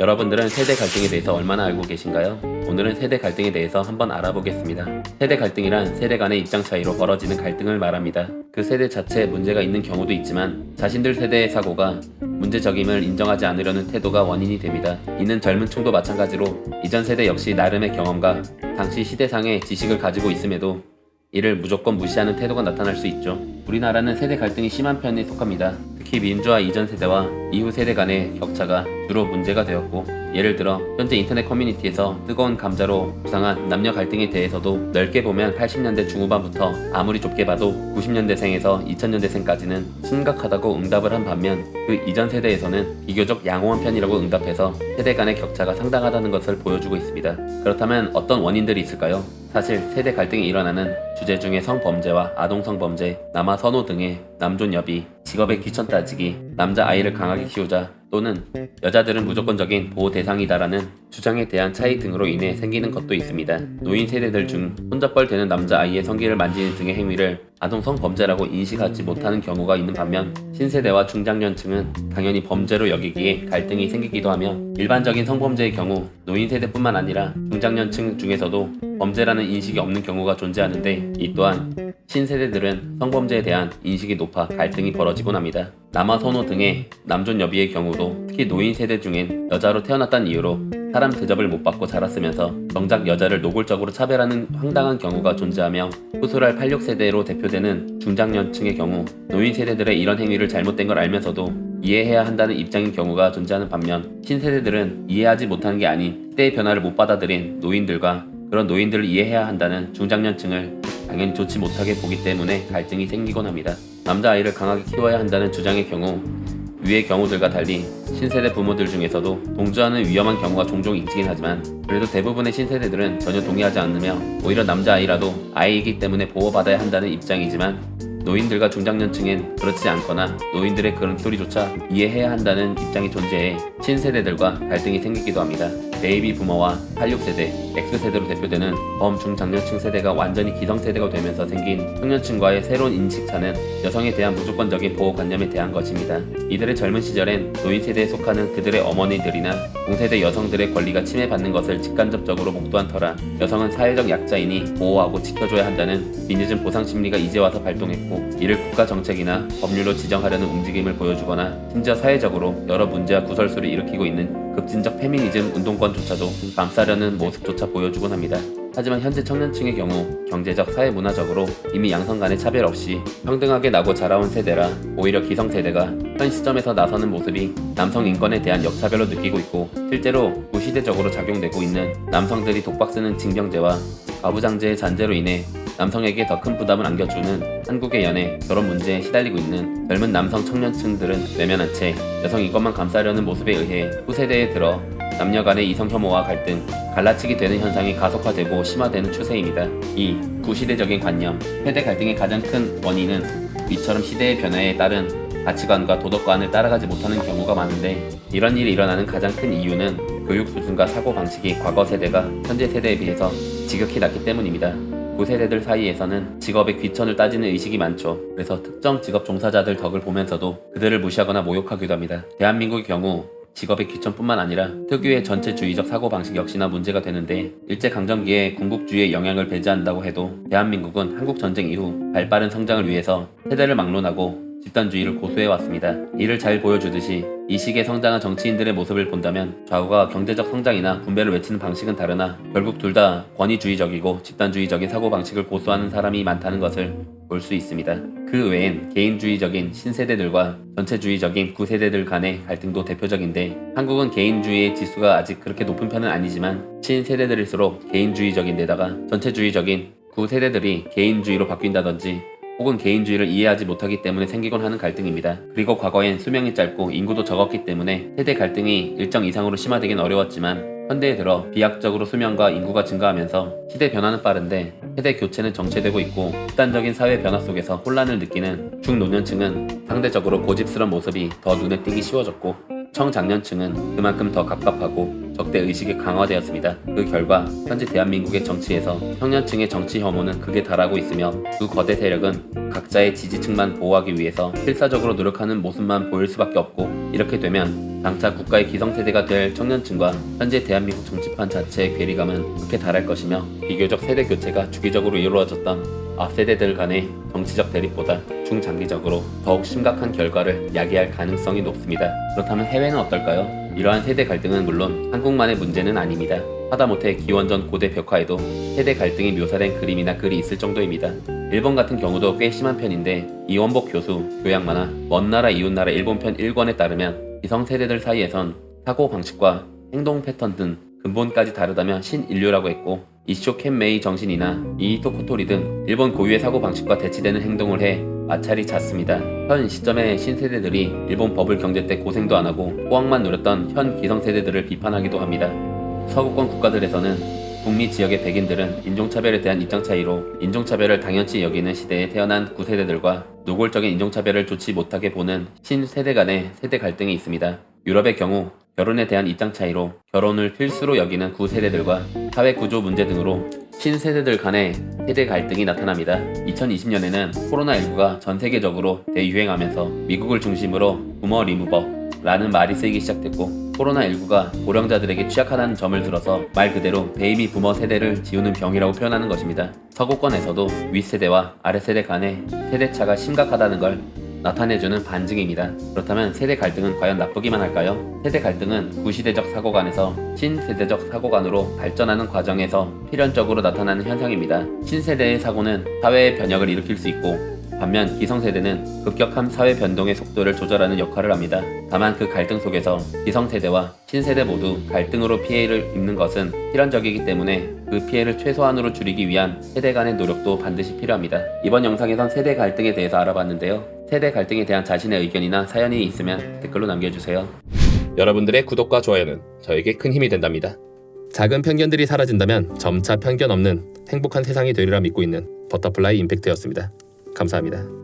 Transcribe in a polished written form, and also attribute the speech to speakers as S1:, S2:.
S1: 여러분들은 세대 갈등에 대해서 얼마나 알고 계신가요? 오늘은 세대 갈등에 대해서 한번 알아보겠습니다. 세대 갈등이란 세대 간의 입장 차이로 벌어지는 갈등을 말합니다. 그 세대 자체에 문제가 있는 경우도 있지만 자신들 세대의 사고가 문제적임을 인정하지 않으려는 태도가 원인이 됩니다. 이는 젊은 층도 마찬가지로 이전 세대 역시 나름의 경험과 당시 시대상의 지식을 가지고 있음에도 이를 무조건 무시하는 태도가 나타날 수 있죠. 우리나라는 세대 갈등이 심한 편에 속합니다. 특히 민주화 이전 세대와 이후 세대 간의 격차가 주로 문제가 되었고, 예를 들어 현재 인터넷 커뮤니티에서 뜨거운 감자로 부상한 남녀 갈등에 대해서도 넓게 보면 80년대 중후반부터 아무리 좁게 봐도 90년대생에서 2000년대생까지는 심각하다고 응답을 한 반면, 그 이전 세대에서는 비교적 양호한 편이라고 응답해서 세대 간의 격차가 상당하다는 것을 보여주고 있습니다. 그렇다면 어떤 원인들이 있을까요? 사실 세대 갈등이 일어나는 주제 중에 성범죄와 아동성범죄, 남아 선호 등의 남존여비, 직업의 귀천 따지기, 남자 아이를 강하게 키우자, 또는 여자들은 무조건적인 보호 대상이다라는 주장에 대한 차이 등으로 인해 생기는 것도 있습니다. 노인 세대들 중 혼잣벌 되는 남자 아이의 성기를 만지는 등의 행위를 아동 성범죄라고 인식하지 못하는 경우가 있는 반면, 신세대와 중장년층은 당연히 범죄로 여기기에 갈등이 생기기도 하며, 일반적인 성범죄의 경우 노인 세대뿐만 아니라 중장년층 중에서도 범죄라는 인식이 없는 경우가 존재하는데, 이 또한 신세대들은 성범죄에 대한 인식이 높아 갈등이 벌어지곤 합니다. 남아 선호 등의 남존여비의 경우도 특히 노인 세대 중엔 여자로 태어났다는 이유로 사람 대접을 못 받고 자랐으면서 정작 여자를 노골적으로 차별하는 황당한 경우가 존재하며, 후술할 86세대로 대표되는 중장년층의 경우 노인 세대들의 이런 행위를 잘못된 걸 알면서도 이해해야 한다는 입장인 경우가 존재하는 반면, 신세대들은 이해하지 못하는 게 아닌 시대의 변화를 못 받아들인 노인들과 그런 노인들을 이해해야 한다는 중장년층을 당연히 좋지 못하게 보기 때문에 갈등이 생기곤 합니다. 남자아이를 강하게 키워야 한다는 주장의 경우, 위의 경우들과 달리 신세대 부모들 중에서도 동조하는 위험한 경우가 종종 있긴 하지만, 그래도 대부분의 신세대들은 전혀 동의하지 않으며 오히려 남자아이라도 아이이기 때문에 보호받아야 한다는 입장이지만, 노인들과 중장년층엔 그렇지 않거나 노인들의 그런 소리조차 이해해야 한다는 입장이 존재해 신세대들과 갈등이 생기기도 합니다. 베이비 부모와 86세대, X세대로 대표되는 범중장년층 세대가 완전히 기성세대가 되면서 생긴 청년층과의 새로운 인식차는 여성에 대한 무조건적인 보호관념에 대한 것입니다. 이들의 젊은 시절엔 노인 세대에 속하는 그들의 어머니들이나 동세대 여성들의 권리가 침해받는 것을 직간접적으로 목도한 터라 여성은 사회적 약자이니 보호하고 지켜줘야 한다는 미니즘 보상심리가 이제 와서 발동했고, 이를 국가 정책이나 법률로 지정하려는 움직임을 보여주거나 심지어 사회적으로 여러 문제와 구설수를 일으키고 있는 급진적 페미니즘 운동권조차도 감싸려는 모습조차 보여주곤 합니다. 하지만 현재 청년층의 경우 경제적, 사회문화적으로 이미 양성 간의 차별 없이 평등하게 나고 자라온 세대라 오히려 기성세대가 현 시점에서 나서는 모습이 남성 인권에 대한 역차별로 느끼고 있고, 실제로 구시대적으로 작용되고 있는 남성들이 독박 쓰는 징병제와 가부장제의 잔재로 인해 남성에게 더 큰 부담을 안겨주는 한국의 연애, 결혼 문제에 시달리고 있는 젊은 남성 청년층들은 외면한 채 여성 인권만 감싸려는 모습에 의해 후세대에 들어 남녀 간의 이성 혐오와 갈등, 갈라치기 되는 현상이 가속화되고 심화되는 추세입니다. 이 구시대적인 관념, 세대 갈등의 가장 큰 원인은 이처럼 시대의 변화에 따른 가치관과 도덕관을 따라가지 못하는 경우가 많은데, 이런 일이 일어나는 가장 큰 이유는 교육 수준과 사고방식이 과거 세대가 현재 세대에 비해서 지극히 낮기 때문입니다. 구세대들 사이에서는 직업의 귀천을 따지는 의식이 많죠. 그래서 특정 직업 종사자들 덕을 보면서도 그들을 무시하거나 모욕하기도 합니다. 대한민국의 경우 직업의 귀천뿐만 아니라 특유의 전체주의적 사고방식 역시나 문제가 되는데, 일제강점기에 군국주의의 영향을 배제한다고 해도 대한민국은 한국전쟁 이후 발빠른 성장을 위해서 세대를 막론하고 집단주의를 고수해왔습니다. 이를 잘 보여주듯이 이 시기에 성장한 정치인들의 모습을 본다면 좌우가 경제적 성장이나 분배를 외치는 방식은 다르나 결국 둘 다 권위주의적이고 집단주의적인 사고방식을 고수하는 사람이 많다는 것을 볼 수 있습니다. 그 외엔 개인주의적인 신세대들과 전체주의적인 구세대들 간의 갈등도 대표적인데, 한국은 개인주의의 지수가 아직 그렇게 높은 편은 아니지만 신세대들일수록 개인주의적인 데다가 전체주의적인 구세대들이 개인주의로 바뀐다든지 혹은 개인주의를 이해하지 못하기 때문에 생기곤 하는 갈등입니다. 그리고 과거엔 수명이 짧고 인구도 적었기 때문에 세대 갈등이 일정 이상으로 심화되긴 어려웠지만, 현대에 들어 비약적으로 수명과 인구가 증가하면서 시대 변화는 빠른데 세대 교체는 정체되고 있고, 극단적인 사회 변화 속에서 혼란을 느끼는 중노년층은 상대적으로 고집스러운 모습이 더 눈에 띄기 쉬워졌고, 청장년층은 그만큼 더 갑갑하고 적대 의식이 강화되었습니다. 그 결과 현재 대한민국의 정치에서 청년층의 정치 혐오는 극에 달하고 있으며 두 거대 세력은 각자의 지지층만 보호하기 위해서 필사적으로 노력하는 모습만 보일 수밖에 없고, 이렇게 되면 장차 국가의 기성세대가 될 청년층과 현재 대한민국 정치판 자체의 괴리감은 극에 달할 것이며, 비교적 세대 교체가 주기적으로 이루어졌던 앞세대들 간의 정치적 대립보다 중장기적으로 더욱 심각한 결과를 야기할 가능성이 높습니다. 그렇다면 해외는 어떨까요? 이러한 세대 갈등은 물론 한국만의 문제는 아닙니다. 하다못해 기원전 고대 벽화에도 세대 갈등이 묘사된 그림이나 글이 있을 정도입니다. 일본 같은 경우도 꽤 심한 편인데, 이원복 교수 교양만화 먼 나라 이웃 나라 일본 편 1권에 따르면 기성세대들 사이에선 사고 방식과 행동 패턴 등 근본까지 다르다며 신인류라고 했고, 이쇼 켄메이 정신이나 이이토 코토리 등 일본 고유의 사고 방식과 대치되는 행동을 해 마찰이 잦습니다. 현 시점의 신세대들이 일본 버블 경제 때 고생도 안 하고 호황만 누렸던 현 기성세대들을 비판하기도 합니다. 서구권 국가들에서는 북미 지역의 백인들은 인종차별에 대한 입장 차이로 인종차별을 당연시 여기는 시대에 태어난 구세대들과 노골적인 인종차별을 좋지 못하게 보는 신세대 간의 세대 갈등이 있습니다. 유럽의 경우 결혼에 대한 입장 차이로 결혼을 필수로 여기는 구세대들과 사회 구조 문제 등으로 신세대들 간의 세대 갈등이 나타납니다. 2020년에는 코로나19가 전 세계적으로 대유행하면서 미국을 중심으로 부머 리무버라는 말이 쓰이기 시작됐고, 코로나19가 고령자들에게 취약하다는 점을 들어서 말 그대로 베이비 부머 세대를 지우는 병이라고 표현하는 것입니다. 서구권에서도 윗세대와 아랫세대 간의 세대차가 심각하다는 걸 나타내주는 반증입니다. 그렇다면 세대 갈등은 과연 나쁘기만 할까요? 세대 갈등은 구시대적 사고관에서 신세대적 사고관으로 발전하는 과정에서 필연적으로 나타나는 현상입니다. 신세대의 사고는 사회의 변혁을 일으킬 수 있고, 반면 기성세대는 급격한 사회 변동의 속도를 조절하는 역할을 합니다. 다만 그 갈등 속에서 기성세대와 신세대 모두 갈등으로 피해를 입는 것은 필연적이기 때문에 그 피해를 최소한으로 줄이기 위한 세대 간의 노력도 반드시 필요합니다. 이번 영상에선 세대 갈등에 대해서 알아봤는데요. 세대 갈등에 대한 자신의 의견이나 사연이 있으면 댓글로 남겨주세요.
S2: 여러분들의 구독과 좋아요는 저에게 큰 힘이 된답니다. 작은 편견들이 사라진다면 점차 편견 없는 행복한 세상이 되리라 믿고 있는 버터플라이 임팩트였습니다. 감사합니다.